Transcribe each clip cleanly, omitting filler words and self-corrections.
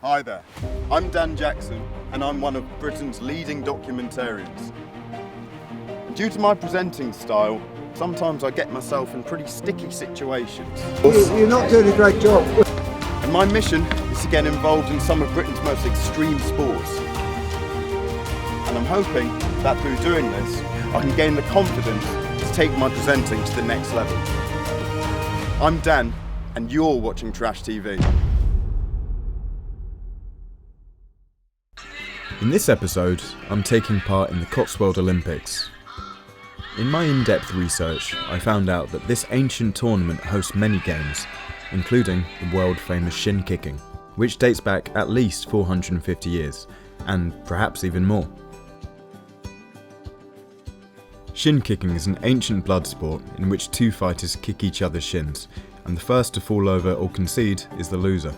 Hi there, I'm Dan Jackson and I'm one of Britain's leading documentarians. And due to my presenting style, sometimes I get myself in pretty sticky situations. You're not doing a great job. And my mission is to get involved in some of Britain's most extreme sports. And I'm hoping that through doing this, I can gain the confidence to take my presenting to the next level. I'm Dan, and you're watching Trash TV. In this episode, I'm taking part in the Cotswold Olympics. In my in-depth research, I found out that this ancient tournament hosts many games, including the world-famous shin kicking, which dates back at least 450 years, and perhaps even more. Shin kicking is an ancient blood sport in which two fighters kick each other's shins, and the first to fall over or concede is the loser.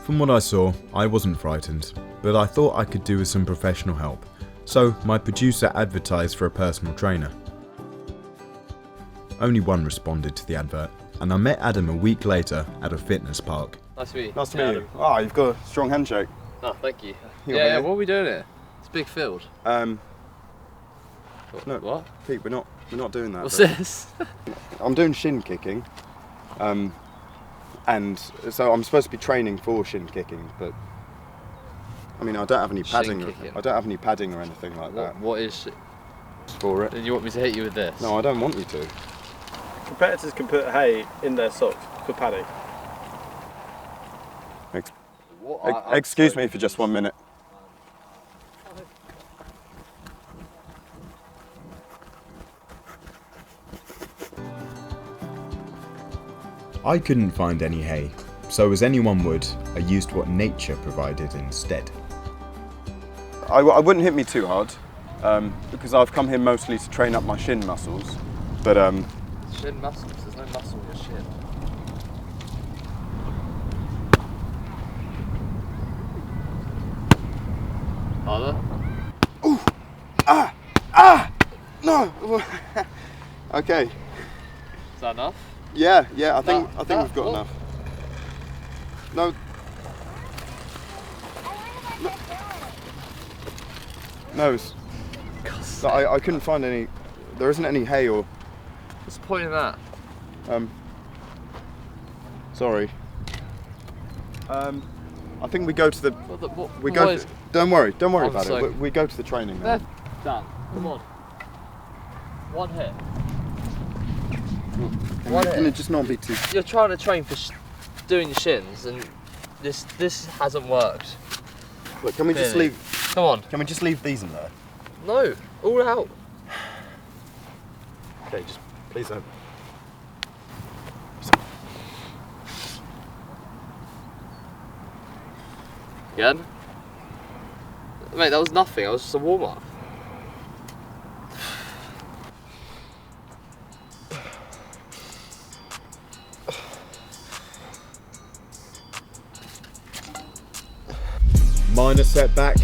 From what I saw, I wasn't frightened, but I thought I could do with some professional help, so my producer advertised for a personal trainer. Only one responded to the advert, and I met Adam a week later at a fitness park. Nice to meet you. Nice to meet you. Ah, you've got a strong handshake. Oh, thank you. You're Yeah, here. what are we doing here? It's a big field. No, What? Pete, we're not doing that. What's but this? I'm doing shin kicking, and so I'm supposed to be training for shin kicking, but I mean I don't have any Shin padding. kicking? I don't have any padding or anything like that What is it? for it. And you want me to hit you with this? No, I don't want you to. Competitors can put hay in their socks for padding. Excuse me for just 1 minute. I couldn't find any hay, so as anyone would, I used what nature provided instead. I wouldn't hit me too hard, because I've come here mostly to train up my shin muscles. But Shin muscles. There's no muscle in your shin. Harder? no. Okay. Is that enough? Yeah. I think That- we've got what? enough. No. No. God's No, I couldn't find any. There isn't any hay or. What's the point in that? Sorry. I think we go to the. We what go. is- Don't worry I'm about so- it. We go to the training now. There. Dan, come on. One hit. Can it just not be too? You're trying to train for doing your shins, and this hasn't worked. Look, can we just Clearly. leave? Come on. Can we just leave these in there? No. All out. Okay, just please don't. Again? Mate, that was nothing. That was just a warm up. Minor setback,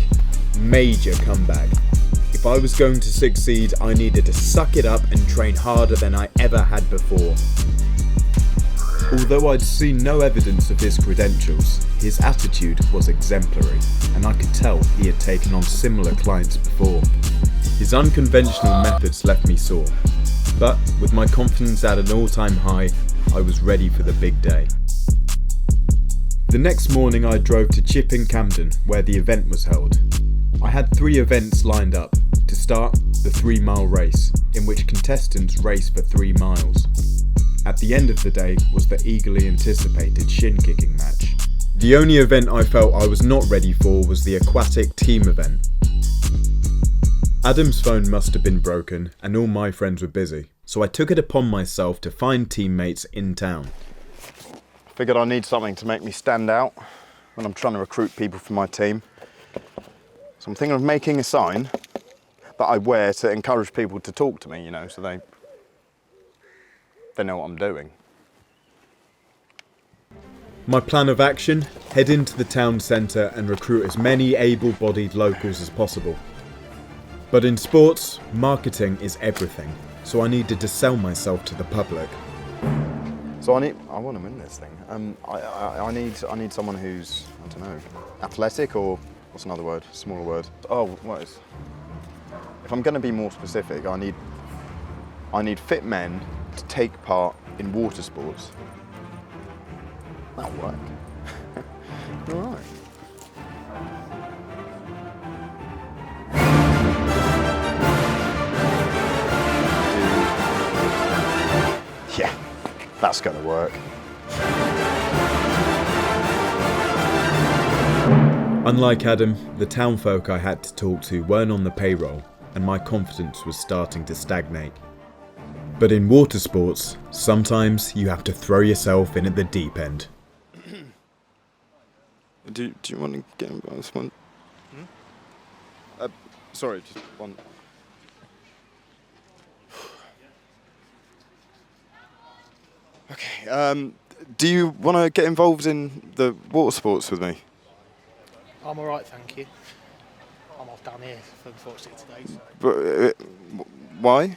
major comeback. If I was going to succeed, I needed to suck it up and train harder than I ever had before. Although I'd seen no evidence of his credentials, his attitude was exemplary, and I could tell he had taken on similar clients before. His unconventional methods left me sore, but with my confidence at an all-time high, I was ready for the big day. The next morning I drove to Chipping Camden, where the event was held. I had 3 events lined up. To start, the 3-mile race, in which contestants race for 3 miles. At the end of the day was the eagerly anticipated shin kicking match. The only event I felt I was not ready for was the aquatic team event. Adam's phone must have been broken and all my friends were busy, so I took it upon myself to find teammates in town. Figured I need something to make me stand out when I'm trying to recruit people for my team. So I'm thinking of making a sign that I wear to encourage people to talk to me, so they know what I'm doing. My plan of action? Head into the town centre and recruit as many able-bodied locals as possible. But in sports, marketing is everything, so I needed to sell myself to the public. So I want to win this thing. I need someone who's, I don't know, athletic, or what's another word? Smaller word. Oh, what is? If I'm going to be more specific, I need fit men to take part in water sports. That'll work. All right. Yeah, that's going to work. Unlike Adam, the townfolk I had to talk to weren't on the payroll, and my confidence was starting to stagnate. But in water sports, sometimes you have to throw yourself in at the deep end. Do you want to get involved in this one? Sorry, just one. Okay, do you want to get involved in the water sports with me? I'm alright, thank you. I'm off down here, unfortunately, today. So But, why? I'm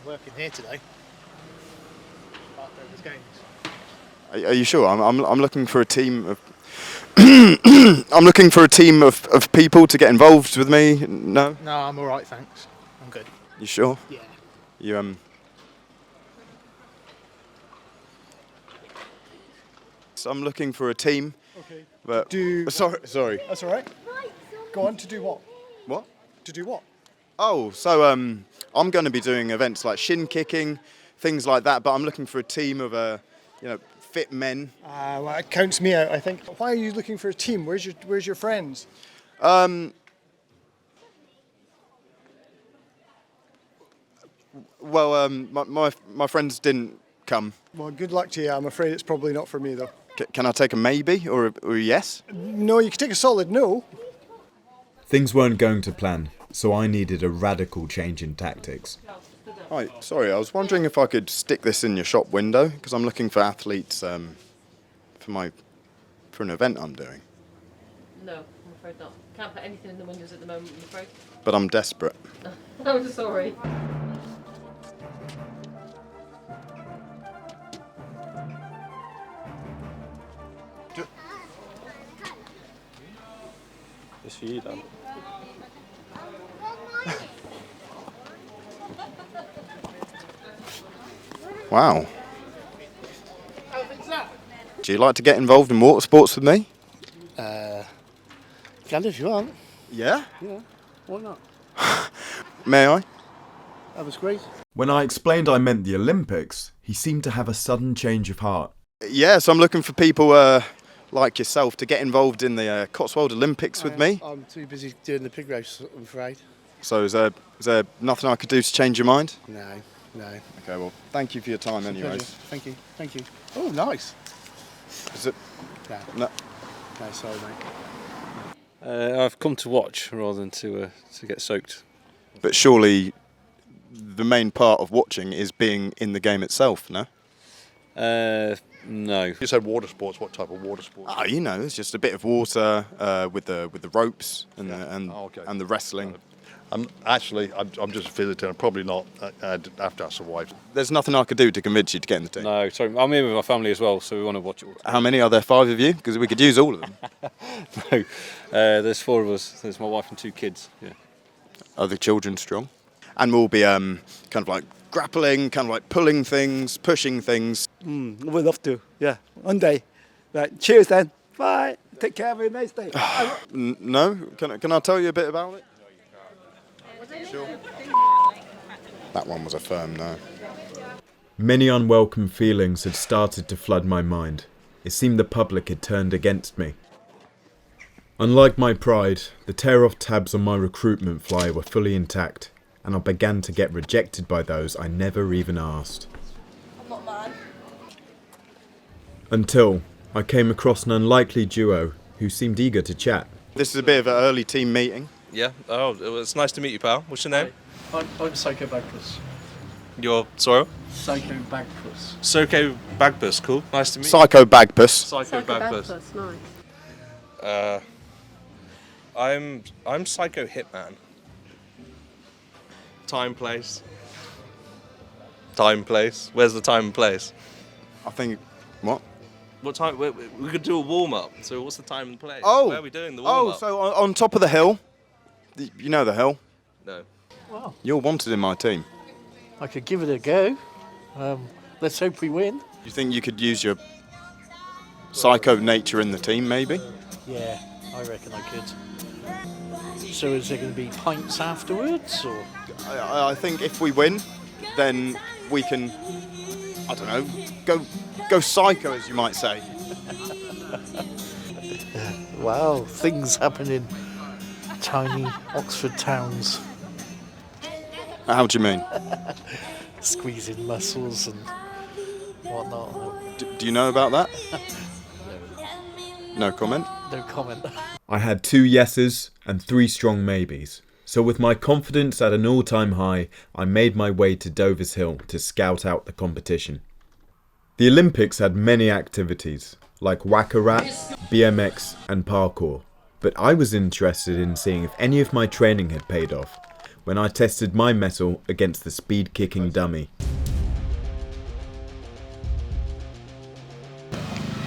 working here today. After those games. Are you sure? I'm looking for a team of. I'm looking for a team of people to get involved with me. No? No, I'm alright, thanks. I'm good. You sure? Yeah. You So I'm looking for a team. Okay. But sorry. That's all right. Go on, to do what? What? To do what? Oh, so I'm going to be doing events like shin kicking, things like that. But I'm looking for a team of fit men. Well, it counts me out, I think. Why are you looking for a team? Where's your friends? Well, my friends didn't come. Well, good luck to you. I'm afraid it's probably not for me, though. Can I take a maybe or a yes? No, you can take a solid no. Things weren't going to plan, so I needed a radical change in tactics. Hi, sorry, I was wondering if I could stick this in your shop window, because I'm looking for athletes for an event I'm doing. No, I'm afraid not. Can't put anything in the windows at the moment, I'm afraid. But I'm desperate. I'm sorry. It's for you, Dan. Wow. Do you like to get involved in water sports with me? Can if you want. Yeah? Yeah, why not? May I? That was great. When I explained I meant the Olympics, he seemed to have a sudden change of heart. Yeah, so I'm looking for people like yourself to get involved in the Cotswold Olympics with me. I'm too busy doing the pig race, I'm afraid. So is there nothing I could do to change your mind? No. Okay, well, thank you for your time anyways. Thank you. Oh, nice. Is it? No, No. sorry, mate. I've come to watch rather than to get soaked. But surely the main part of watching is being in the game itself, no? No. You said water sports. What type of water sports? Oh, it's just a bit of water with the ropes and okay. and the wrestling. I'm just visiting. I'm probably not. I'd have to ask the wife. There's nothing I could do to convince you to get in the team. No, sorry. I'm here with my family as well, so we want to watch it all. How many are there? 5 of you? Because we could use all of them. No, there's 4 of us. There's my wife and 2 kids. Yeah. Are the children strong? And we'll be kind of like grappling, kind of like pulling things, pushing things. We'd love to, yeah. One day. Right, cheers then. Bye. Take care. Have a nice day. No? Can I tell you a bit about it? Sure. That one was a firm no. Many unwelcome feelings had started to flood my mind. It seemed the public had turned against me. Unlike my pride, the tear-off tabs on my recruitment flyer were fully intact, and I began to get rejected by those I never even asked. I'm not mad. Until I came across an unlikely duo who seemed eager to chat. This is a bit of an early team meeting. Yeah. Oh, it's nice to meet you, pal. What's your name? I'm Psycho Bagpuss. You're Sorrow? Psycho Bagpuss. Soko Bagbus. Cool. Nice to meet you. Psycho Bagpuss. Psycho Bagbus. Nice. I'm Psycho Hitman. Time, place. Where's the time and place? I think, what? What time? We could do a warm up. So what's the time and place? Oh! Where are we doing the warm Oh, up? so on top of the hill. You know the hill? No. Well, You're wanted in my team. I could give it a go. Let's hope we win. You think you could use your psycho nature in the team, maybe? Yeah, I reckon I could. So is there going to be pints afterwards, or? I think if we win, then we can, I don't know, go psycho, as you might say. Wow, things happen in tiny Oxford towns. How do you mean? Squeezing muscles and whatnot. Do you know about that? No comment? No comment. I had 2 yeses and 3 strong maybes. So with my confidence at an all-time high, I made my way to Dover's Hill to scout out the competition. The Olympics had many activities, like whack-a-rat, BMX and parkour, but I was interested in seeing if any of my training had paid off when I tested my mettle against the speed-kicking dummy.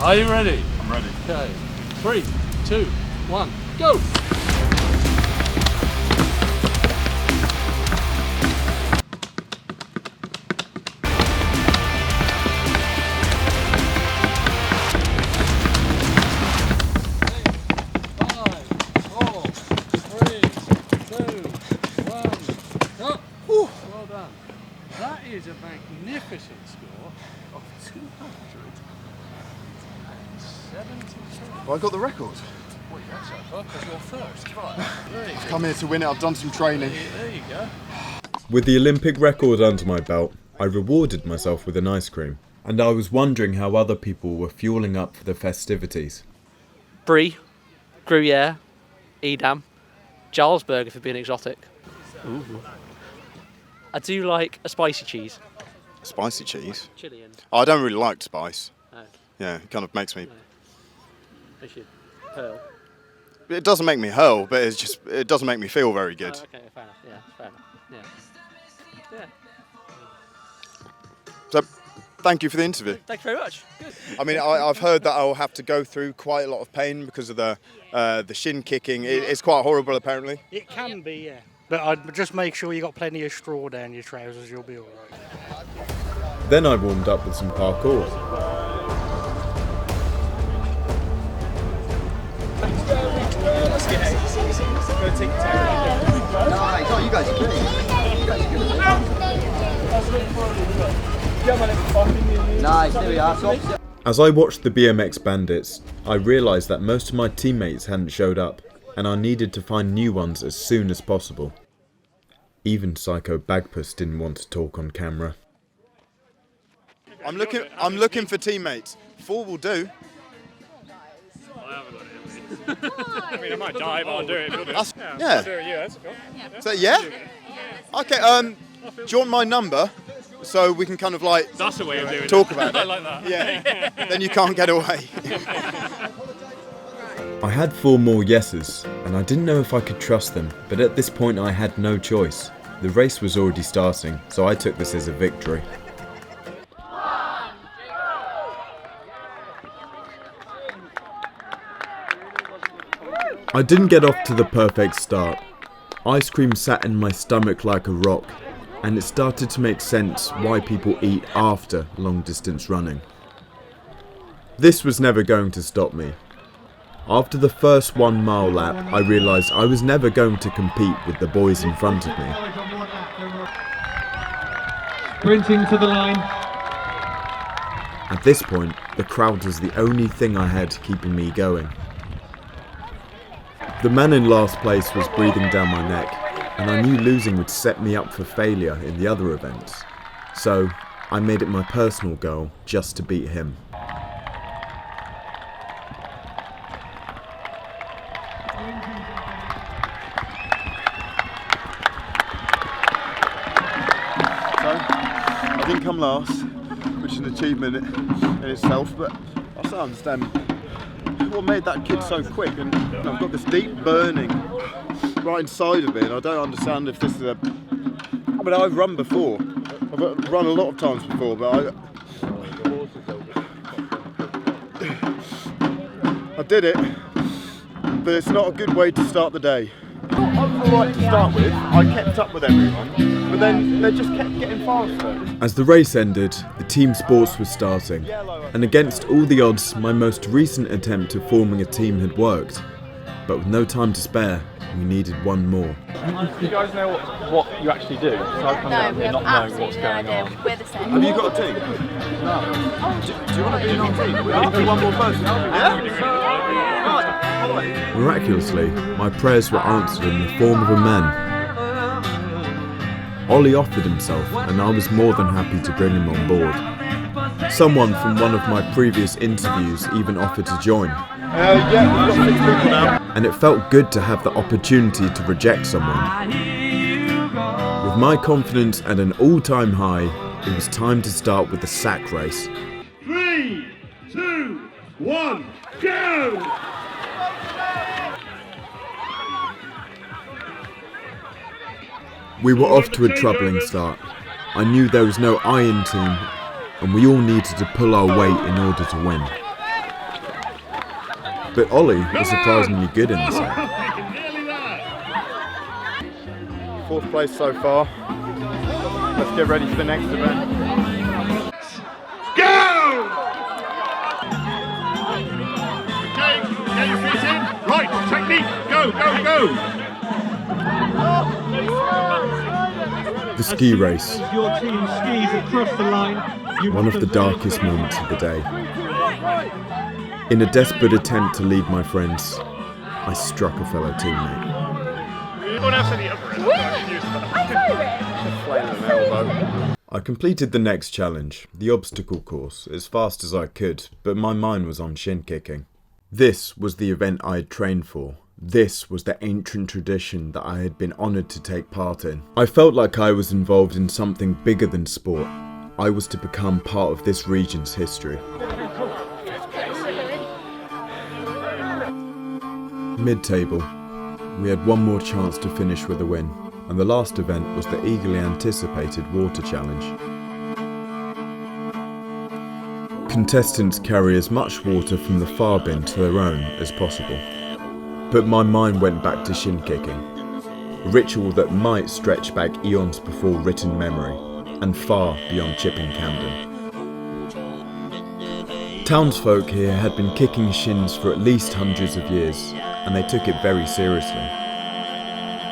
Are you ready? I'm ready. Okay. 3, 2, 1, go! That is a magnificent score of 272. Well, I got the record. Well, that's over, because you're first. Right. There you I've go. come here to win it. I've done some training. There you go. With the Olympic record under my belt, I rewarded myself with an ice cream, and I was wondering how other people were fueling up for the festivities. Brie, Gruyere, Edam, Jarlsberg for being exotic. Ooh. I do like a spicy cheese. Spicy cheese? Chili and... I don't really like spice. Oh, Yeah, it kind of makes me... makes you pearl. It doesn't make me hurl, but it doesn't make me feel very good. Oh, okay, fair enough. Yeah, fair enough. Yeah. Yeah. So, thank you for the interview. Thank you very much. Good. I mean, I've heard that I'll have to go through quite a lot of pain because of the shin kicking. It's quite horrible, apparently. It can be, yeah. But I'd just make sure you got plenty of straw down your trousers, you'll be all right. Then I warmed up with some parkour. As I watched the BMX bandits, I realised that most of my teammates hadn't showed up, and I needed to find new ones as soon as possible. Even Psycho Bagpuss didn't want to talk on camera. I'm looking for teammates. 4 will do. I haven't got it. I mean, I might die, but I'll do it. Yeah. I'll do it. Yeah, that's cool. So yeah. Okay. Do you want my number so we can kind of like That's the way of doing talk it. about I it? like that. Yeah. Then you can't get away. I had 4 more yeses, and I didn't know if I could trust them, but at this point I had no choice. The race was already starting, so I took this as a victory. I didn't get off to the perfect start. Ice cream sat in my stomach like a rock, and it started to make sense why people eat after long distance running. This was never going to stop me. After the first 1 mile lap, I realised I was never going to compete with the boys in front of me. Sprinting to the line. At this point, the crowd was the only thing I had keeping me going. The man in last place was breathing down my neck, and I knew losing would set me up for failure in the other events. So, I made it my personal goal just to beat him. I didn't come last, which is an achievement in itself, but I still understand what made that kid so quick, and I've got this deep burning right inside of me, and I don't understand if this is I mean, I've run before, I've run a lot of times before, but I did it, but it's not a good way to start the day. I was alright to start with, I kept up with everyone, but then they just kept getting faster. As the race ended, the team sports was starting, and against all the odds, my most recent attempt at forming a team had worked. But with no time to spare, we needed one more. Do you guys know what you actually do? So I come down here not knowing what's going on. We're the same. Have you got a team? No. Do you want to be in our team? We need for one more person. Yeah? Right. Miraculously, my prayers were answered in the form of a man. Ollie offered himself, and I was more than happy to bring him on board. Someone from one of my previous interviews even offered to join. Yeah, we've got 6 people now. And it felt good to have the opportunity to reject someone. With my confidence at an all-time high, it was time to start with the sack race. 3, 2, 1, go! We were off to a troubling start. I knew there was no iron team, and we all needed to pull our weight in order to win. But Ollie was surprisingly good in the sack. 4th place so far. Let's get ready for the next event. Go! Okay, get your feet in. Right, technique, go, go, go! The ski race, Your team skis across the line. one of the darkest moments of the day. In a desperate attempt to lead my friends, I struck a fellow teammate. Anyone else any other I completed the next challenge, the obstacle course, as fast as I could, but my mind was on shin kicking. This was the event I had trained for. This was the ancient tradition that I had been honoured to take part in. I felt like I was involved in something bigger than sport. I was to become part of this region's history. Mid-table, we had one more chance to finish with a win, and the last event was the eagerly anticipated water challenge. Contestants carry as much water from the far bin to their own as possible. But my mind went back to shin kicking, a ritual that might stretch back eons before written memory, and far beyond Chipping Camden. Townsfolk here had been kicking shins for at least hundreds of years, and they took it very seriously.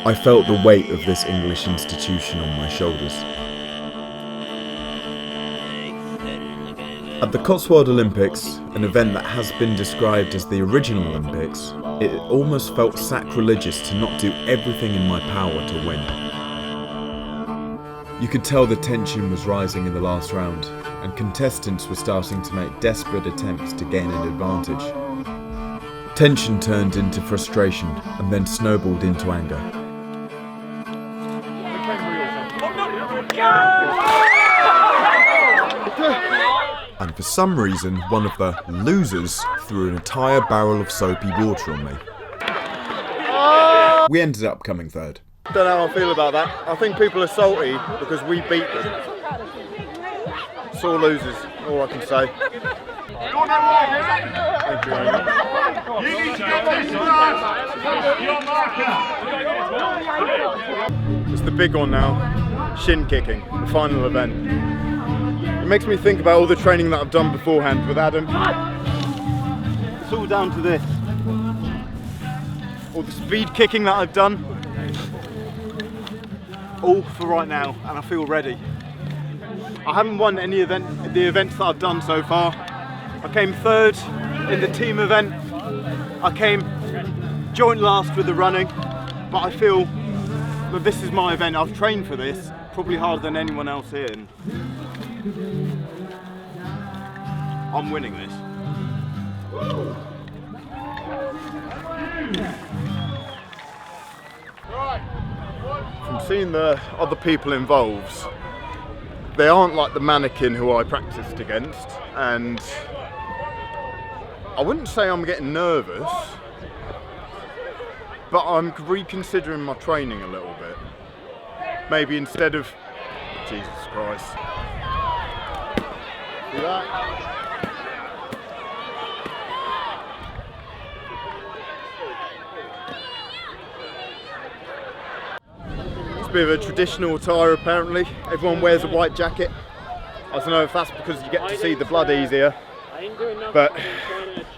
I felt the weight of this English institution on my shoulders. At the Cotswold Olympics, an event that has been described as the original Olympics, it almost felt sacrilegious to not do everything in my power to win. You could tell the tension was rising in the last round, and contestants were starting to make desperate attempts to gain an advantage. Tension turned into frustration and then snowballed into anger. And for some reason, one of the losers threw an entire barrel of soapy water on me. We ended up coming third. Don't know how I feel about that. I think people are salty because we beat them. Sore losers, all I can say. Thank you very much. You need to get this last. Your marker. It's the big one now, shin kicking, the final event. It makes me think about all the training that I've done beforehand with Adam. It's all down to this. All the speed kicking that I've done. All for right now, and I feel ready. I haven't won any of the events that I've done so far. I came third in the team event. I came joint last with the running, but I feel that this is my event. I've trained for this, probably harder than anyone else here. And I'm winning this. From seeing the other people involved, they aren't like the mannequin who I practiced against, and I wouldn't say I'm getting nervous, but I'm reconsidering my training a little bit. Maybe instead of, Jesus Christ. See that? It's a bit of a traditional attire apparently. Everyone wears a white jacket. I don't know if that's because you get to see the blood easier, but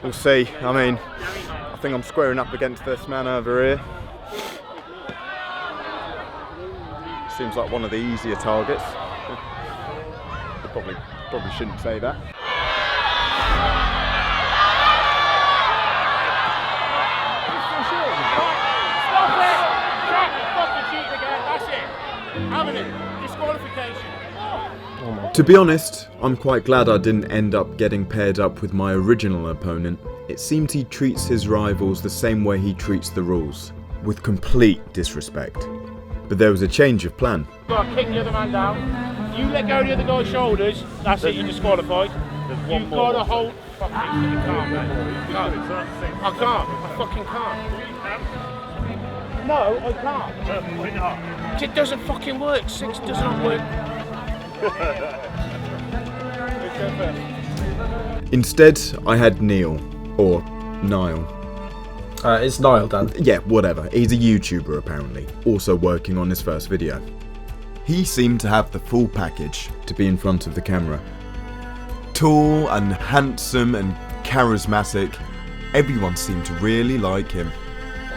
we'll see. I mean, I think I'm squaring up against this man over here. Seems like one of the easier targets. I probably shouldn't say that. To be honest, I'm quite glad I didn't end up getting paired up with my original opponent. It seems he treats his rivals the same way he treats the rules, with complete disrespect. But there was a change of plan. You've got to kick the other man down. You let go of the other guy's shoulders, that's it, you're disqualified. You've got to hold... Fuck it, you can't, mate. I can't. I fucking can't. No, I can't. It doesn't fucking work. 6 does not work. Instead, I had Neil, or Niall. It's Niall, Dan. Yeah, whatever. He's a YouTuber apparently, also working on his first video. He seemed to have the full package to be in front of the camera. Tall and handsome and charismatic, everyone seemed to really like him.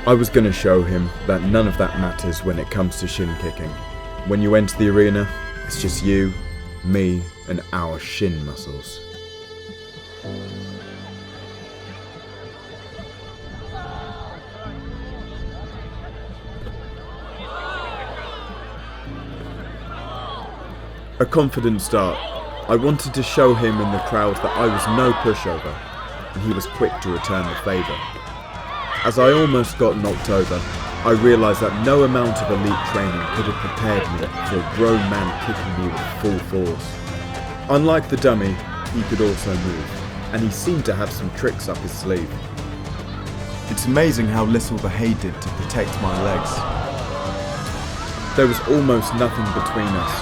I was going to show him that none of that matters when it comes to shin kicking. When you enter the arena, it's just you, me, and our shin muscles. A confident start. I wanted to show him and the crowd that I was no pushover, and he was quick to return the favour. As I almost got knocked over, I realised that no amount of elite training could have prepared me for a grown man kicking me with full force. Unlike the dummy, he could also move, and he seemed to have some tricks up his sleeve. It's amazing how little the hay did to protect my legs. There was almost nothing between us.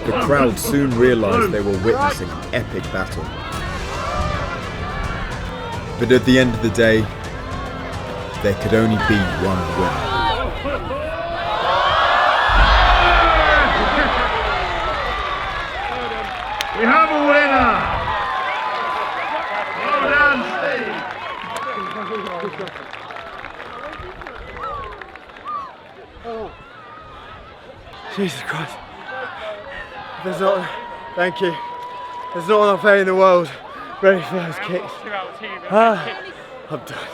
The crowd soon realised they were witnessing an epic battle. But at the end of the day, there could only be one winner. We have a winner! Well done, Steve! Jesus Christ. There's not, thank you. There's not enough air in the world ready for those kicks. I'm done.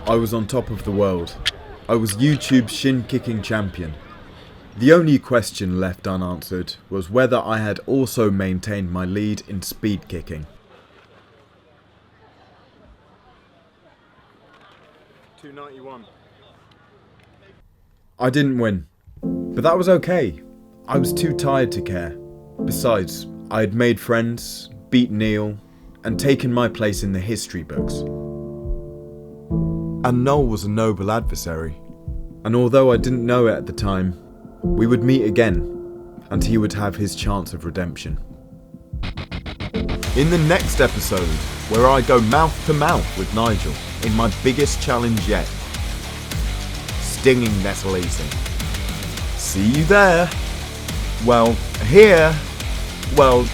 I was on top of the world. I was YouTube's shin kicking champion. The only question left unanswered was whether I had also maintained my lead in speed kicking. 291. I didn't win, but that was okay. I was too tired to care. Besides, I had made friends, beat Neil, and taken my place in the history books. And Noel was a noble adversary. And although I didn't know it at the time, we would meet again, and he would have his chance of redemption. In the next episode, where I go mouth to mouth with Nigel in my biggest challenge yet. Stinging nettle eating. See you there. Well, here. Well,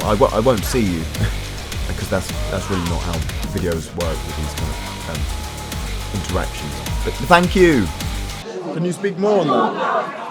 I won't see you because that's really not how videos work with these kind of interactions. But thank you. Can you speak more on that?